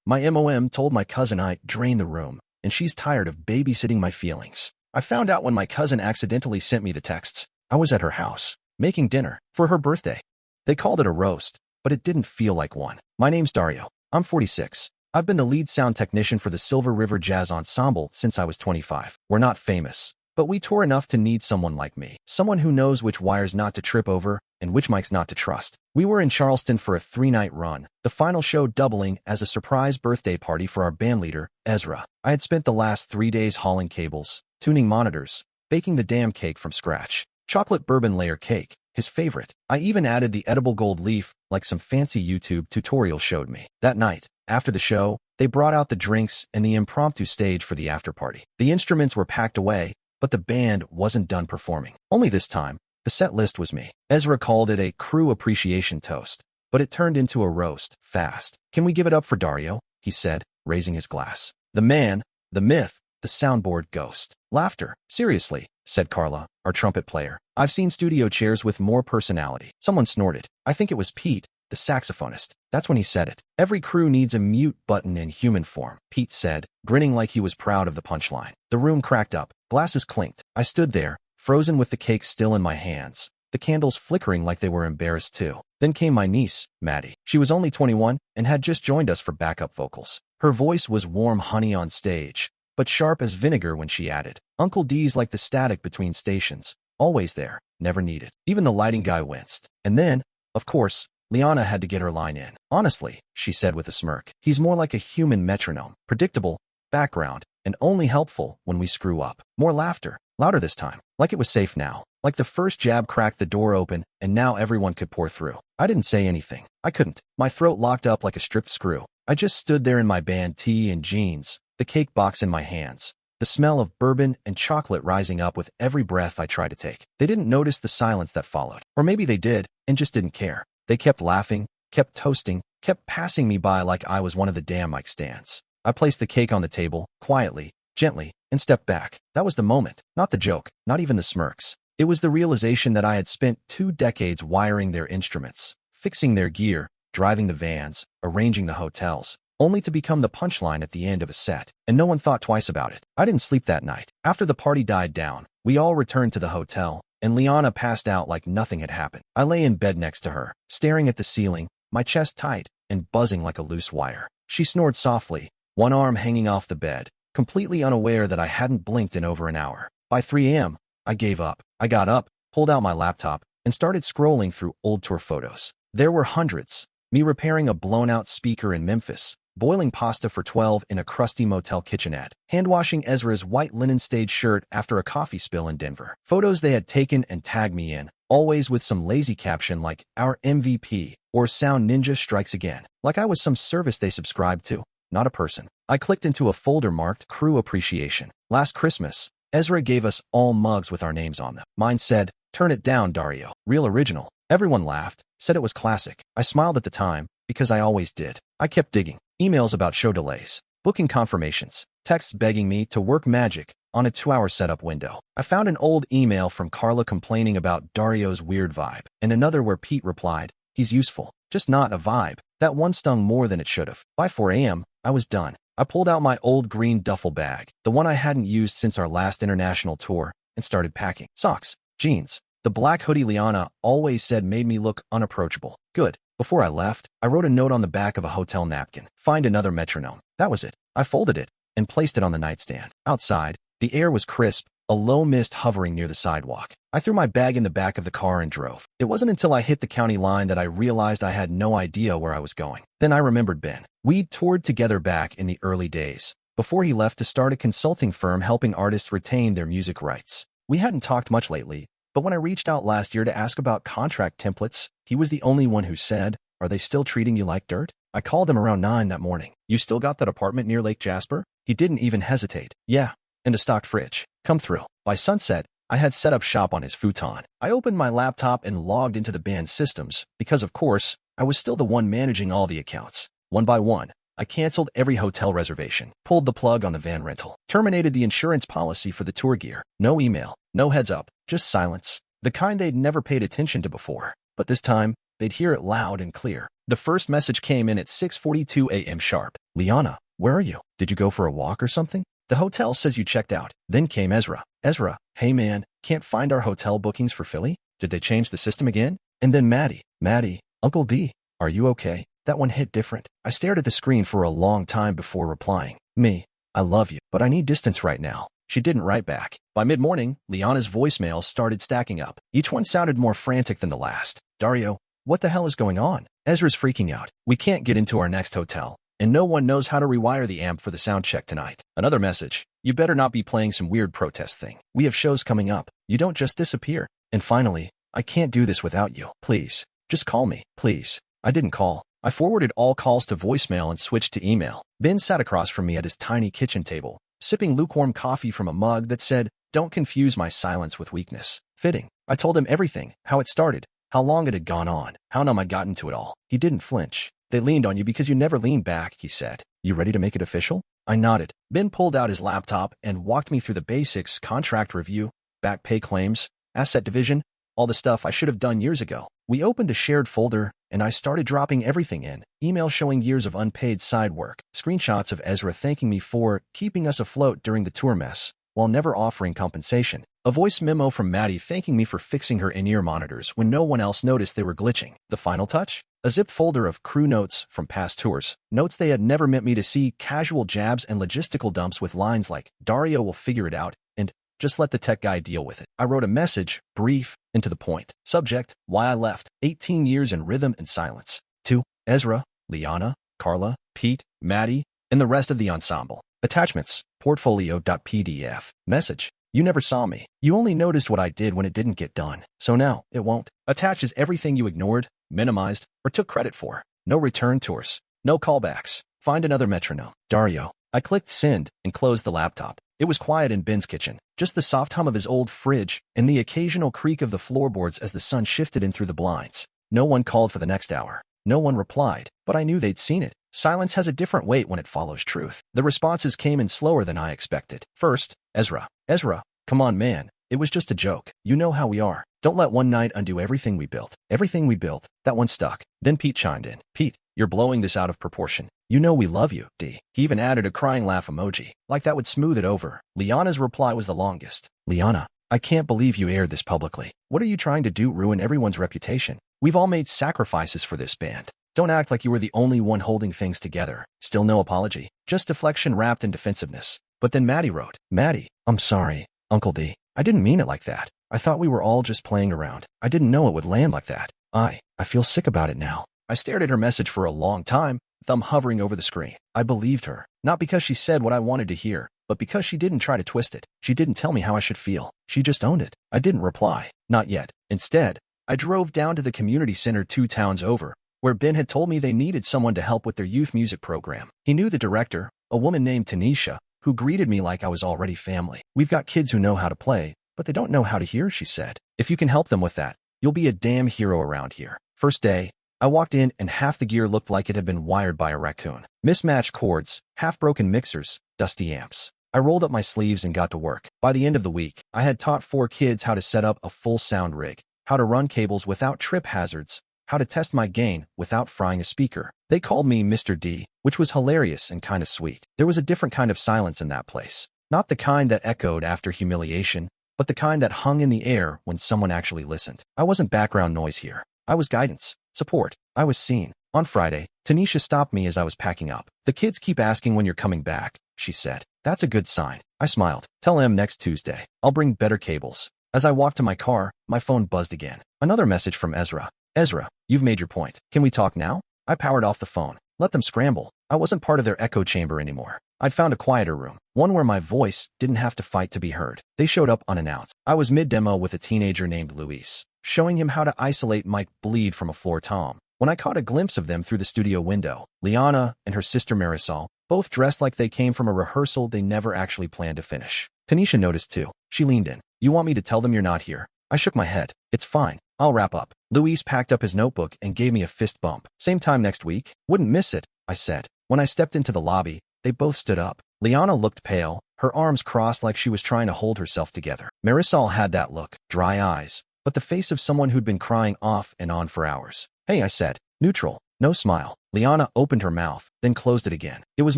My mom told my cousin I drained the room, and she's tired of babysitting my feelings. I found out when my cousin accidentally sent me the texts. I was at her house, making dinner, for her birthday. They called it a roast, but it didn't feel like one. My name's Dario. I'm 46. I've been the lead sound technician for the Silver River Jazz Ensemble since I was 25. We're not famous, but we tour enough to need someone like me. Someone who knows which wires not to trip over and which mics not to trust. We were in Charleston for a 3-night run, the final show doubling as a surprise birthday party for our bandleader, Ezra. I had spent the last 3 days hauling cables, tuning monitors, baking the damn cake from scratch. Chocolate bourbon layer cake, his favorite. I even added the edible gold leaf, like some fancy YouTube tutorial showed me. That night, after the show, they brought out the drinks and the impromptu stage for the after-party. The instruments were packed away, but the band wasn't done performing. Only this time, the set list was me. Ezra called it a crew appreciation toast, but it turned into a roast, fast. Can we give it up for Dario? He said, raising his glass. The man, the myth, the soundboard ghost. Laughter. Seriously, said Carla, our trumpet player. I've seen studio chairs with more personality. Someone snorted. I think it was Pete, the saxophonist. That's when he said it. Every crew needs a mute button in human form, Pete said, grinning like he was proud of the punchline. The room cracked up. Glasses clinked. I stood there, frozen with the cake still in my hands, the candles flickering like they were embarrassed too. Then came my niece, Maddie. She was only 21 and had just joined us for backup vocals. Her voice was warm honey on stage, but sharp as vinegar when she added. Uncle D's like the static between stations, always there, never needed. Even the lighting guy winced. And then, of course, Liana had to get her line in. Honestly, she said with a smirk, he's more like a human metronome, predictable, background, and only helpful when we screw up. More laughter, louder this time, like it was safe now. Like the first jab cracked the door open and now everyone could pour through. I didn't say anything. I couldn't. My throat locked up like a stripped screw. I just stood there in my band tee and jeans, the cake box in my hands, the smell of bourbon and chocolate rising up with every breath I tried to take. They didn't notice the silence that followed. Or maybe they did and just didn't care. They kept laughing, kept toasting, kept passing me by like I was one of the damn mic stands. I placed the cake on the table, quietly, gently, and stepped back. That was the moment, not the joke, not even the smirks. It was the realization that I had spent 2 decades wiring their instruments, fixing their gear, driving the vans, arranging the hotels, only to become the punchline at the end of a set. And no one thought twice about it. I didn't sleep that night. After the party died down, we all returned to the hotel, and Liana passed out like nothing had happened. I lay in bed next to her, staring at the ceiling, my chest tight and buzzing like a loose wire. She snored softly, one arm hanging off the bed, completely unaware that I hadn't blinked in over an hour. By 3 a.m., I gave up. I got up, pulled out my laptop, and started scrolling through old tour photos. There were hundreds. Me repairing a blown-out speaker in Memphis, boiling pasta for 12 in a crusty motel kitchenette, hand-washing Ezra's white linen stage shirt after a coffee spill in Denver. Photos they had taken and tagged me in, always with some lazy caption like, "Our MVP," or "Sound Ninja strikes again," like I was some service they subscribed to, not a person. I clicked into a folder marked Crew Appreciation. Last Christmas, Ezra gave us all mugs with our names on them. Mine said, "Turn it down, Dario." Real original. Everyone laughed, said it was classic. I smiled at the time, because I always did. I kept digging. Emails about show delays, booking confirmations, texts begging me to work magic on a 2-hour setup window. I found an old email from Carla complaining about Dario's weird vibe, and another where Pete replied, "He's useful, just not a vibe." That one stung more than it should have. By 4 a.m., I was done. I pulled out my old green duffel bag, the one I hadn't used since our last international tour, and started packing. Socks, jeans, the black hoodie Liana always said made me look unapproachable. Good. Before I left, I wrote a note on the back of a hotel napkin. Find another metronome. That was it. I folded it and placed it on the nightstand. Outside, the air was crisp, a low mist hovering near the sidewalk. I threw my bag in the back of the car and drove. It wasn't until I hit the county line that I realized I had no idea where I was going. Then I remembered Ben. We'd toured together back in the early days, before he left to start a consulting firm helping artists retain their music rights. We hadn't talked much lately, but when I reached out last year to ask about contract templates, he was the only one who said, "Are they still treating you like dirt?" I called him around 9 that morning. "You still got that apartment near Lake Jasper?" He didn't even hesitate. "Yeah, and a stocked fridge. Come through." By sunset, I had set up shop on his futon. I opened my laptop and logged into the band's systems, because of course, I was still the one managing all the accounts. One by one, I canceled every hotel reservation, pulled the plug on the van rental, terminated the insurance policy for the tour gear. No email, no heads up, just silence. The kind they'd never paid attention to before. But this time, they'd hear it loud and clear. The first message came in at 6:42 a.m. sharp. Liana, where are you? Did you go for a walk or something? The hotel says you checked out. Then came Ezra. Ezra, hey man, can't find our hotel bookings for Philly? Did they change the system again? And then Maddie. Maddie, Uncle D, are you okay? That one hit different. I stared at the screen for a long time before replying. Me, I love you, but I need distance right now. She didn't write back. By mid-morning, Liana's voicemails started stacking up. Each one sounded more frantic than the last. Dario, what the hell is going on? Ezra's freaking out. We can't get into our next hotel, and no one knows how to rewire the amp for the sound check tonight. Another message. You better not be playing some weird protest thing. We have shows coming up. You don't just disappear. And finally, I can't do this without you. Please, just call me, please. I didn't call. I forwarded all calls to voicemail and switched to email. Ben sat across from me at his tiny kitchen table, sipping lukewarm coffee from a mug that said, "Don't confuse my silence with weakness." Fitting. I told him everything, how it started, how long it had gone on, how numb I'd gotten to it all. He didn't flinch. They leaned on you because you never leaned back, he said. You ready to make it official? I nodded. Ben pulled out his laptop and walked me through the basics: contract review, back pay claims, asset division, all the stuff I should have done years ago. We opened a shared folder, and I started dropping everything in. Emails showing years of unpaid side work, screenshots of Ezra thanking me for keeping us afloat during the tour mess, while never offering compensation. A voice memo from Maddie thanking me for fixing her in-ear monitors when no one else noticed they were glitching. The final touch? A zipped folder of crew notes from past tours, notes they had never meant me to see, casual jabs and logistical dumps with lines like, "Dario will figure it out," and "Just let the tech guy deal with it." I wrote a message, brief, and to the point. Subject, why I left. 18 years in rhythm and silence. To Ezra, Liana, Carla, Pete, Maddie, and the rest of the ensemble. Attachments, portfolio.pdf. Message, you never saw me. You only noticed what I did when it didn't get done. So now, it won't. Attaches everything you ignored, minimized, or took credit for. No return tours. No callbacks. Find another metronome. Dario. I clicked send and closed the laptop. It was quiet in Ben's kitchen, just the soft hum of his old fridge and the occasional creak of the floorboards as the sun shifted in through the blinds. No one called for the next hour. No one replied, but I knew they'd seen it. Silence has a different weight when it follows truth. The responses came in slower than I expected. First, Ezra. Ezra, come on man, it was just a joke. You know how we are. Don't let one night undo everything we built. Everything we built, that one stuck. Then Pete chimed in. Pete, you're blowing this out of proportion. You know we love you, D. He even added a crying laugh emoji, like that would smooth it over. Liana's reply was the longest. Liana, I can't believe you aired this publicly. What are you trying to do, ruin everyone's reputation? We've all made sacrifices for this band. Don't act like you were the only one holding things together. Still no apology. Just deflection wrapped in defensiveness. But then Maddie wrote, Maddie, I'm sorry, Uncle D. I didn't mean it like that. I thought we were all just playing around. I didn't know it would land like that. I feel sick about it now. I stared at her message for a long time, thumb hovering over the screen. I believed her, not because she said what I wanted to hear, but because she didn't try to twist it. She didn't tell me how I should feel. She just owned it. I didn't reply. Not yet. Instead, I drove down to the community center 2 towns over, where Ben had told me they needed someone to help with their youth music program. He knew the director, a woman named Tanisha, who greeted me like I was already family. We've got kids who know how to play, but they don't know how to hear, she said. If you can help them with that, you'll be a damn hero around here. First day, I walked in and half the gear looked like it had been wired by a raccoon. Mismatched cords, half-broken mixers, dusty amps. I rolled up my sleeves and got to work. By the end of the week, I had taught 4 kids how to set up a full sound rig, how to run cables without trip hazards, how to test my gain without frying a speaker. They called me Mr. D, which was hilarious and kind of sweet. There was a different kind of silence in that place. Not the kind that echoed after humiliation, but the kind that hung in the air when someone actually listened. I wasn't background noise here. I was guidance, support. I was seen. On Friday, Tanisha stopped me as I was packing up. The kids keep asking when you're coming back, she said. That's a good sign. I smiled. Tell them next Tuesday. I'll bring better cables. As I walked to my car, my phone buzzed again. Another message from Ezra. Ezra, you've made your point. Can we talk now? I powered off the phone. Let them scramble. I wasn't part of their echo chamber anymore. I'd found a quieter room, one where my voice didn't have to fight to be heard. They showed up unannounced. I was mid-demo with a teenager named Luis, showing him how to isolate Mike bleed from a floor tom. When I caught a glimpse of them through the studio window, Liana and her sister Marisol, both dressed like they came from a rehearsal they never actually planned to finish. Tanisha noticed too. She leaned in. You want me to tell them you're not here? I shook my head. It's fine. I'll wrap up. Luis packed up his notebook and gave me a fist bump. Same time next week? Wouldn't miss it, I said. When I stepped into the lobby, they both stood up. Liana looked pale, her arms crossed like she was trying to hold herself together. Marisol had that look, dry eyes, but the face of someone who'd been crying off and on for hours. Hey, I said. Neutral. No smile. Liana opened her mouth, then closed it again. It was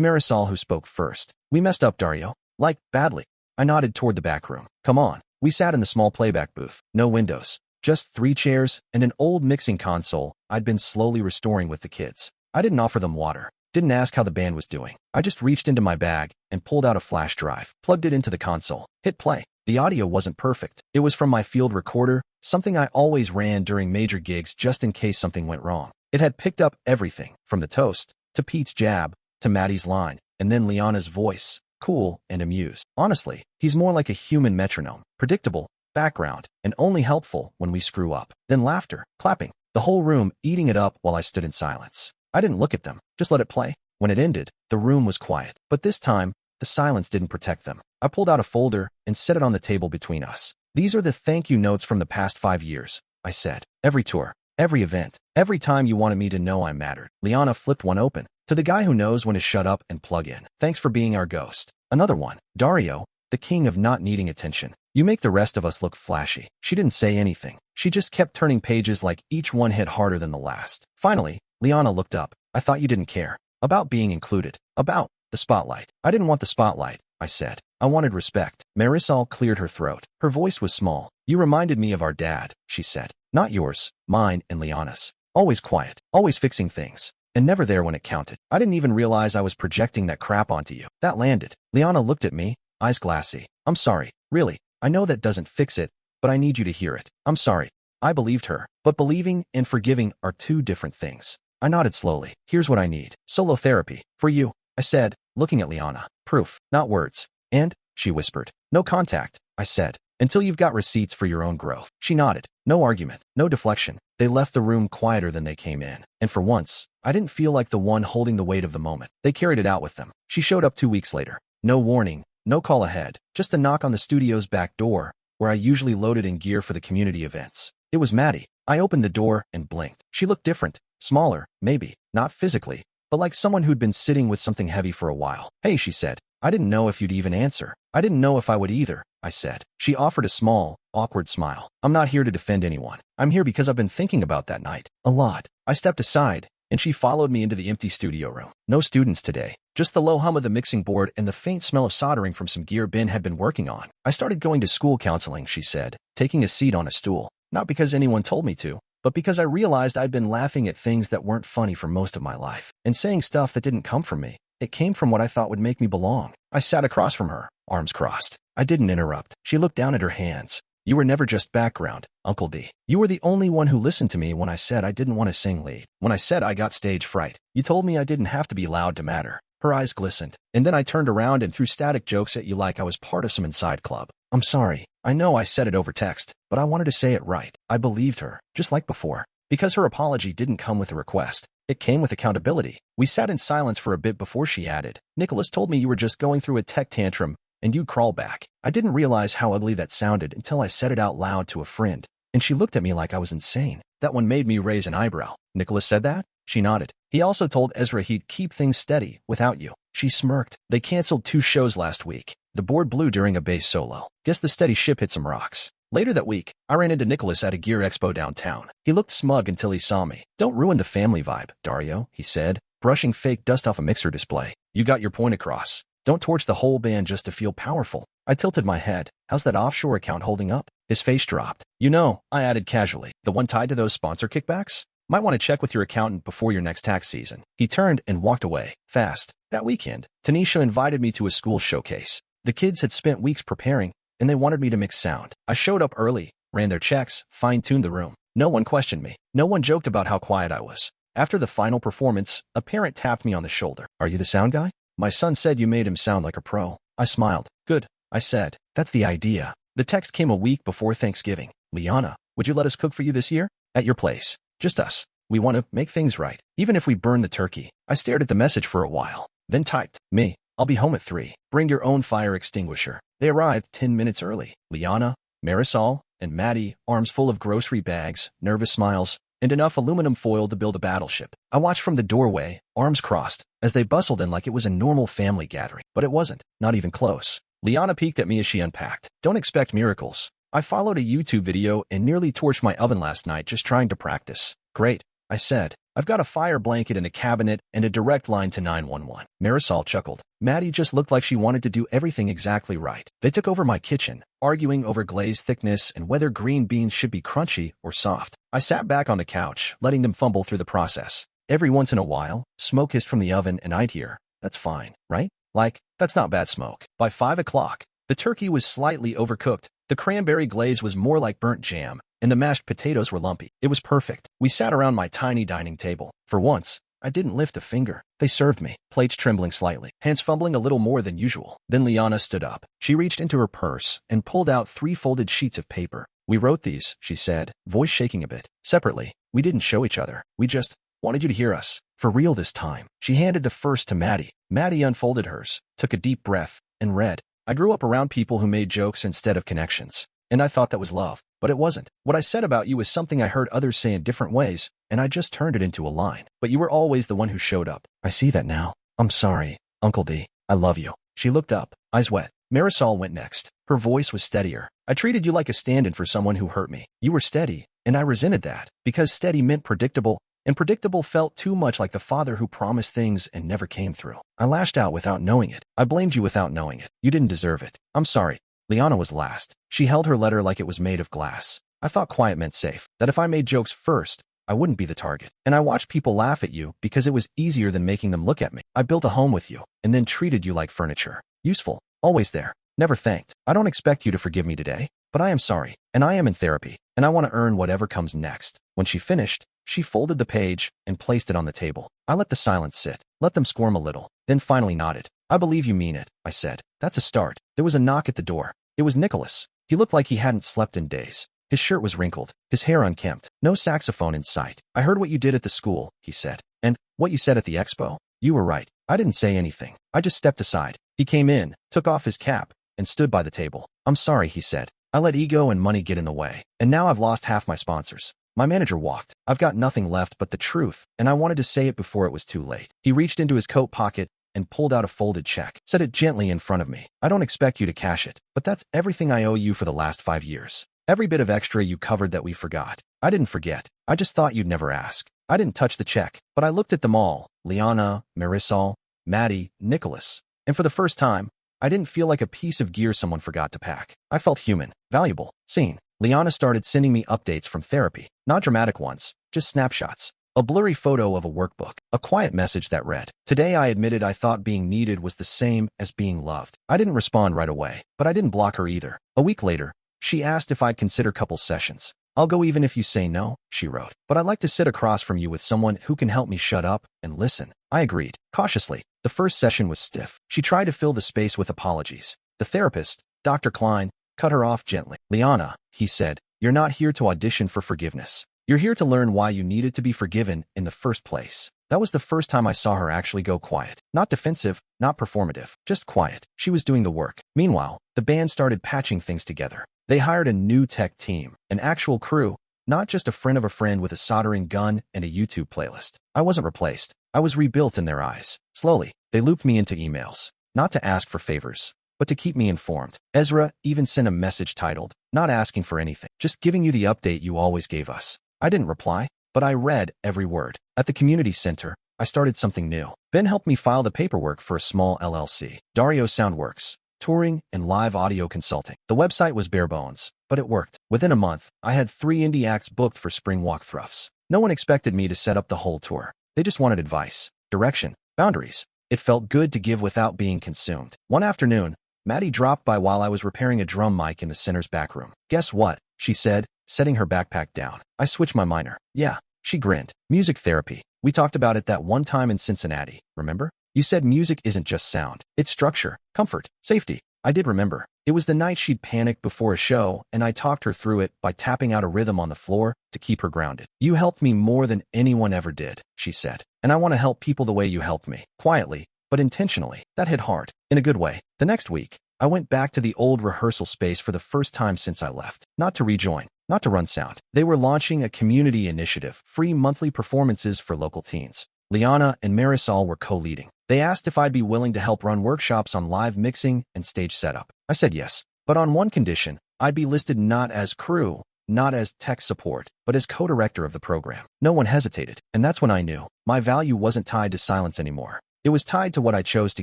Marisol who spoke first. We messed up, Dario. Like, badly. I nodded toward the back room. Come on. We sat in the small playback booth. No windows. Just 3 chairs and an old mixing console I'd been slowly restoring with the kids. I didn't offer them water. Didn't ask how the band was doing. I just reached into my bag and pulled out a flash drive, plugged it into the console, hit play. The audio wasn't perfect. It was from my field recorder, something I always ran during major gigs just in case something went wrong. It had picked up everything, from the toast, to Pete's jab, to Maddie's line, and then Liana's voice, cool and amused. Honestly, he's more like a human metronome, predictable, background, and only helpful when we screw up. Then laughter, clapping, the whole room eating it up while I stood in silence. I didn't look at them, just let it play. When it ended, the room was quiet, but this time, the silence didn't protect them. I pulled out a folder and set it on the table between us. These are the thank you notes from the past 5 years, I said. Every tour, every event, every time you wanted me to know I mattered. Liana flipped one open. To the guy who knows when to shut up and plug in. Thanks for being our ghost. Another one. Dario, the king of not needing attention. You make the rest of us look flashy. She didn't say anything. She just kept turning pages like each one hit harder than the last. Finally, Liana looked up. I thought you didn't care. About being included. About the spotlight. I didn't want the spotlight, I said. I wanted respect. Marisol cleared her throat. Her voice was small. You reminded me of our dad, she said. Not yours, mine and Liana's. Always quiet, always fixing things, and never there when it counted. I didn't even realize I was projecting that crap onto you. That landed. Liana looked at me, eyes glassy. I'm sorry, really. I know that doesn't fix it, but I need you to hear it. I'm sorry. I believed her, but believing and forgiving are 2 different things. I nodded slowly. Here's what I need. Solo therapy. For you, I said, looking at Liana. Proof, not words. And, she whispered. No contact, I said, until you've got receipts for your own growth. She nodded. No argument, no deflection. They left the room quieter than they came in. And for once, I didn't feel like the one holding the weight of the moment. They carried it out with them. She showed up 2 weeks later. No warning, no call ahead, just a knock on the studio's back door, where I usually loaded in gear for the community events. It was Maddie. I opened the door and blinked. She looked different. Smaller, maybe, not physically, but like someone who'd been sitting with something heavy for a while. Hey, she said. I didn't know if you'd even answer. I didn't know if I would either, I said. She offered a small, awkward smile. I'm not here to defend anyone. I'm here because I've been thinking about that night. A lot. I stepped aside, and she followed me into the empty studio room. No students today. Just the low hum of the mixing board and the faint smell of soldering from some gear Ben had been working on. I started going to school counseling, she said, taking a seat on a stool. Not because anyone told me to, but because I realized I'd been laughing at things that weren't funny for most of my life, and saying stuff that didn't come from me. It came from what I thought would make me belong. I sat across from her, arms crossed. I didn't interrupt. She looked down at her hands. You were never just background, Uncle D. You were the only one who listened to me when I said I didn't want to sing lead. When I said I got stage fright. You told me I didn't have to be loud to matter. Her eyes glistened. And then I turned around and threw static jokes at you like I was part of some inside club. I'm sorry. I know I said it over text, but I wanted to say it right. I believed her, just like before. Because her apology didn't come with a request. It came with accountability. We sat in silence for a bit before she added, Nicholas told me you were just going through a tech tantrum, and you'd crawl back. I didn't realize how ugly that sounded until I said it out loud to a friend, and she looked at me like I was insane. That one made me raise an eyebrow. Nicholas said that? She nodded. He also told Ezra he'd keep things steady without you. She smirked. They canceled 2 shows last week. The board blew during a bass solo. Guess the steady ship hit some rocks. Later that week, I ran into Nicholas at a gear expo downtown. He looked smug until he saw me. Don't ruin the family vibe, Dario, he said, brushing fake dust off a mixer display. You got your point across. Don't torch the whole band just to feel powerful. I tilted my head. How's that offshore account holding up? His face dropped. You know, I added casually, the one tied to those sponsor kickbacks? Might want to check with your accountant before your next tax season. He turned and walked away, fast. That weekend, Tanisha invited me to a school showcase. The kids had spent weeks preparing, and they wanted me to mix sound. I showed up early, ran their checks, fine-tuned the room. No one questioned me. No one joked about how quiet I was. After the final performance, a parent tapped me on the shoulder. Are you the sound guy? My son said you made him sound like a pro. I smiled. Good, I said. That's the idea. The text came a week before Thanksgiving. Liana, would you let us cook for you this year? At your place. Just us. We want to make things right, even if we burn the turkey. I stared at the message for a while, then typed, me. I'll be home at 3. Bring your own fire extinguisher. They arrived 10 minutes early. Liana, Marisol, and Maddie, arms full of grocery bags, nervous smiles, and enough aluminum foil to build a battleship. I watched from the doorway, arms crossed, as they bustled in like it was a normal family gathering. But it wasn't, not even close. Liana peeked at me as she unpacked. Don't expect miracles. I followed a YouTube video and nearly torched my oven last night just trying to practice. Great, I said. I've got a fire blanket in the cabinet and a direct line to 911. Marisol chuckled. Maddie just looked like she wanted to do everything exactly right. They took over my kitchen, arguing over glaze thickness and whether green beans should be crunchy or soft. I sat back on the couch, letting them fumble through the process. Every once in a while, smoke hissed from the oven and I'd hear, "That's fine, right? Like, that's not bad smoke." By 5 o'clock, the turkey was slightly overcooked, the cranberry glaze was more like burnt jam, and the mashed potatoes were lumpy. It was perfect. We sat around my tiny dining table. For once, I didn't lift a finger. They served me, plates trembling slightly, hands fumbling a little more than usual. Then Liana stood up. She reached into her purse and pulled out 3 folded sheets of paper. "We wrote these," she said, voice shaking a bit. "Separately. We didn't show each other. We just wanted you to hear us. For real this time." She handed the first to Maddie. Maddie unfolded hers, took a deep breath, and read. "I grew up around people who made jokes instead of connections, and I thought that was love. But it wasn't. What I said about you is something I heard others say in different ways, and I just turned it into a line. But you were always the one who showed up. I see that now. I'm sorry, Uncle D. I love you." She looked up, eyes wet. Marisol went next. Her voice was steadier. "I treated you like a stand-in for someone who hurt me. You were steady, and I resented that, because steady meant predictable, and predictable felt too much like the father who promised things and never came through. I lashed out without knowing it. I blamed you without knowing it. You didn't deserve it. I'm sorry." Liana was last. She held her letter like it was made of glass. "I thought quiet meant safe, that if I made jokes first, I wouldn't be the target. And I watched people laugh at you because it was easier than making them look at me. I built a home with you, and then treated you like furniture. Useful, always there, never thanked. I don't expect you to forgive me today, but I am sorry, and I am in therapy, and I want to earn whatever comes next." When she finished, she folded the page and placed it on the table. I let the silence sit, let them squirm a little, then finally nodded. "I believe you mean it," I said. "That's a start." There was a knock at the door. It was Nicholas. He looked like he hadn't slept in days. His shirt was wrinkled, his hair unkempt, no saxophone in sight. "I heard what you did at the school," he said. "And what you said at the expo. You were right. I didn't say anything. I just stepped aside." He came in, took off his cap, and stood by the table. "I'm sorry," he said. "I let ego and money get in the way, and now I've lost half my sponsors." My manager walked. "I've got nothing left but the truth, and I wanted to say it before it was too late." He reached into his coat pocket and pulled out a folded check, set it gently in front of me. "I don't expect you to cash it, but that's everything I owe you for the last 5 years. Every bit of extra you covered that we forgot. I didn't forget. I just thought you'd never ask." I didn't touch the check, but I looked at them all, Liana, Marisol, Maddie, Nicholas, and for the first time, I didn't feel like a piece of gear someone forgot to pack. I felt human, valuable, seen. Liana started sending me updates from therapy, not dramatic ones, just snapshots. A blurry photo of a workbook, a quiet message that read, "Today I admitted I thought being needed was the same as being loved." I didn't respond right away, but I didn't block her either. A week later, she asked if I'd consider couple sessions. "I'll go even if you say no," she wrote. "But I'd like to sit across from you with someone who can help me shut up and listen." I agreed, cautiously. The first session was stiff. She tried to fill the space with apologies. The therapist, Dr. Klein, cut her off gently. "Liana," he said, "you're not here to audition for forgiveness. You're here to learn why you needed to be forgiven in the first place." That was the first time I saw her actually go quiet. Not defensive, not performative, just quiet. She was doing the work. Meanwhile, the band started patching things together. They hired a new tech team, an actual crew, not just a friend of a friend with a soldering gun and a YouTube playlist. I wasn't replaced. I was rebuilt in their eyes. Slowly, they looped me into emails, not to ask for favors, but to keep me informed. Ezra even sent a message titled, "Not asking for anything, just giving you the update you always gave us." I didn't reply, but I read every word. At the community center, I started something new. Ben helped me file the paperwork for a small LLC, Dario Soundworks, touring and live audio consulting. The website was bare bones, but it worked. Within a month, I had 3 indie acts booked for spring walkthroughs. No one expected me to set up the whole tour. They just wanted advice, direction, boundaries. It felt good to give without being consumed. One afternoon, Maddie dropped by while I was repairing a drum mic in the center's back room. "Guess what?" she said, setting her backpack down. I switched my minor. "Yeah." She grinned. "Music therapy. We talked about it that one time in Cincinnati, remember? You said music isn't just sound. It's structure, comfort, safety." I did remember. It was the night she'd panicked before a show, and I talked her through it by tapping out a rhythm on the floor to keep her grounded. "You helped me more than anyone ever did," she said. "And I want to help people the way you helped me. Quietly, but intentionally." That hit hard. In a good way. The next week, I went back to the old rehearsal space for the first time since I left. Not to rejoin, not to run sound. They were launching a community initiative, free monthly performances for local teens. Liana and Marisol were co-leading. They asked if I'd be willing to help run workshops on live mixing and stage setup. I said yes, but on one condition: I'd be listed not as crew, not as tech support, but as co-director of the program. No one hesitated, and that's when I knew. My value wasn't tied to silence anymore. It was tied to what I chose to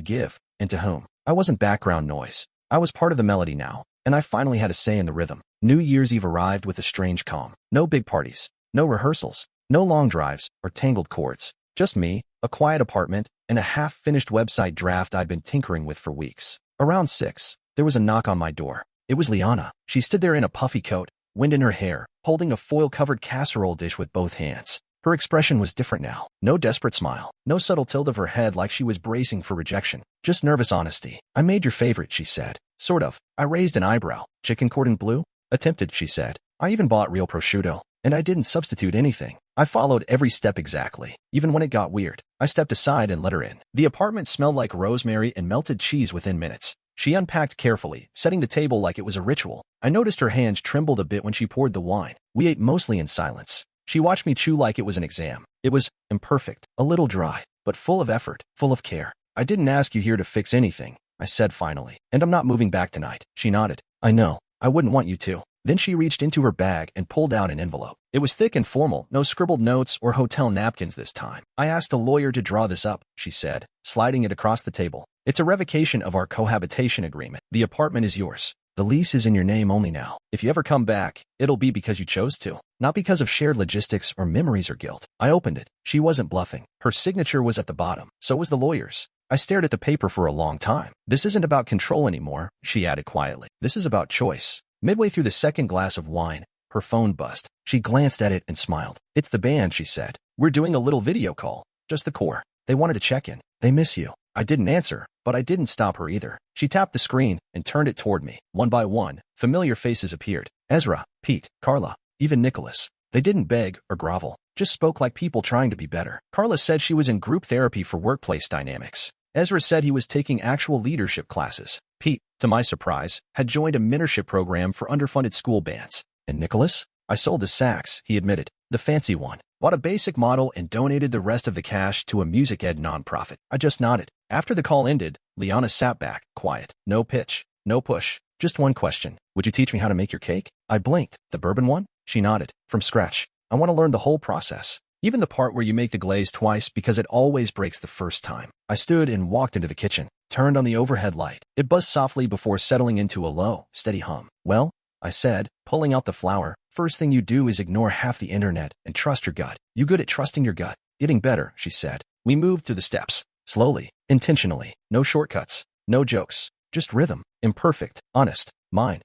give, and to whom. I wasn't background noise. I was part of the melody now, and I finally had a say in the rhythm. New Year's Eve arrived with a strange calm. No big parties, no rehearsals, no long drives or tangled chords. Just me, a quiet apartment, and a half-finished website draft I'd been tinkering with for weeks. Around 6, there was a knock on my door. It was Liana. She stood there in a puffy coat, wind in her hair, holding a foil-covered casserole dish with both hands. Her expression was different now. No desperate smile, no subtle tilt of her head like she was bracing for rejection. Just nervous honesty. "I made your favorite," she said. "Sort of." I raised an eyebrow. "Chicken cordon bleu?" "Attempted," she said. "I even bought real prosciutto. And I didn't substitute anything. I followed every step exactly, even when it got weird." I stepped aside and let her in. The apartment smelled like rosemary and melted cheese within minutes. She unpacked carefully, setting the table like it was a ritual. I noticed her hands trembled a bit when she poured the wine. We ate mostly in silence. She watched me chew like it was an exam. It was imperfect, a little dry, but full of effort, full of care. "I didn't ask you here to fix anything," I said finally. "And I'm not moving back tonight." She nodded. "I know. I wouldn't want you to." Then she reached into her bag and pulled out an envelope. It was thick and formal, no scribbled notes or hotel napkins this time. "I asked a lawyer to draw this up," she said, sliding it across the table. "It's a revocation of our cohabitation agreement. The apartment is yours. The lease is in your name only now. If you ever come back, it'll be because you chose to, not because of shared logistics or memories or guilt." I opened it. She wasn't bluffing. Her signature was at the bottom. So was the lawyer's. I stared at the paper for a long time. "This isn't about control anymore," she added quietly. "This is about choice." Midway through the second glass of wine, her phone buzzed. She glanced at it and smiled. "It's the band," she said. "We're doing a little video call. Just the core. They wanted to check in. They miss you." I didn't answer, but I didn't stop her either. She tapped the screen and turned it toward me. One by one, familiar faces appeared. Ezra, Pete, Carla, even Nicholas. They didn't beg or grovel, just spoke like people trying to be better. Carla said she was in group therapy for workplace dynamics. Ezra said he was taking actual leadership classes. Pete, to my surprise, had joined a mentorship program for underfunded school bands. And Nicholas? "I sold the sax," he admitted. "The fancy one. Bought a basic model and donated the rest of the cash to a music ed nonprofit." I just nodded. After the call ended, Liana sat back, quiet. No pitch, no push. Just one question. "Would you teach me how to make your cake?" I blinked. "The bourbon one?" She nodded. "From scratch. I want to learn the whole process. Even the part where you make the glaze twice because it always breaks the first time." I stood and walked into the kitchen, turned on the overhead light. It buzzed softly before settling into a low, steady hum. "Well," I said, pulling out the flour, "first thing you do is ignore half the internet and trust your gut. You good at trusting your gut?" "Getting better," she said. We moved through the steps, slowly, intentionally. No shortcuts, no jokes, just rhythm. Imperfect, honest, mine.